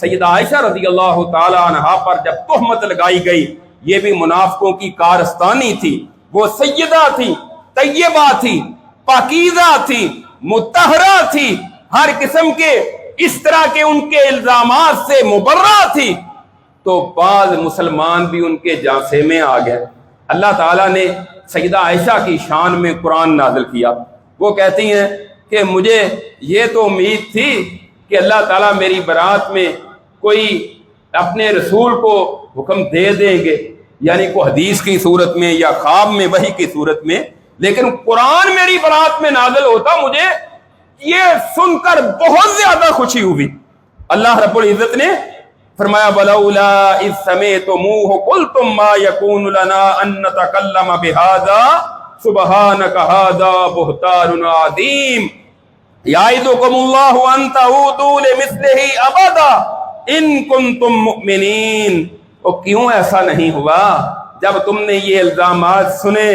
سیدہ عائشہ رضی اللہ تعالی عنہا پر جب تہمت لگائی گئی، یہ بھی منافقوں کی کارستانی تھی، وہ سیدہ تھی، طیبہ تھی، پاکیزہ تھی، مطہرہ تھی، ہر قسم کے اس طرح کے ان کے الزامات سے مبرہ تھی، تو بعض مسلمان بھی ان کے جانسے میں آ گئے۔ اللہ تعالیٰ نے سیدہ عائشہ کی شان میں قرآن نازل کیا۔ وہ کہتی ہیں کہ مجھے یہ تو امید تھی کہ اللہ تعالیٰ میری برات میں کوئی اپنے رسول کو حکم دے دیں گے، یعنی کوئی حدیث کی صورت میں یا خواب میں، وحی کی صورت میں، لیکن قرآن میری برات میں نازل ہوتا، مجھے یہ سن کر بہت زیادہ خوشی ہوئی۔ اللہ رب العزت نے فرمایا وَلَوْلَا إِذْ سَمِعْتُمُوهُ قُلْتُم مَّا يَكُونُ لَنَا أَن نَّتَكَلَّمَ بِهَٰذَا سُبْحَانَكَ هَٰذَا بُهْتَانٌ عَظِيمٌ يَعِظُكُمُ اللَّهُ أَن تَعُودُوا لِمِثْلِهِ أَبَدًا إِن كُنتُم مُّؤْمِنِينَ۔ تو کیوں ایسا نہیں ہوا؟ جب تم نے یہ الزامات سنے،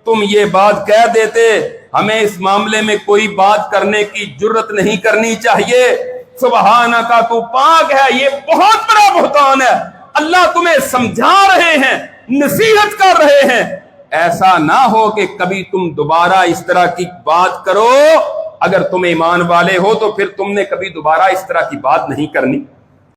تم یہ بات کہہ دیتے ہمیں اس معاملے میں کوئی بات کرنے کی جرت نہیں کرنی چاہیے، سبحانکا تو پاک ہے، یہ بہت بڑا بہتان ہے، اللہ تمہیں سمجھا رہے ہیں، نصیحت کر رہے ہیں، ایسا نہ ہو کہ کبھی تم دوبارہ اس طرح کی بات کرو۔ اگر تم ایمان والے ہو تو پھر تم نے کبھی دوبارہ اس طرح کی بات نہیں کرنی۔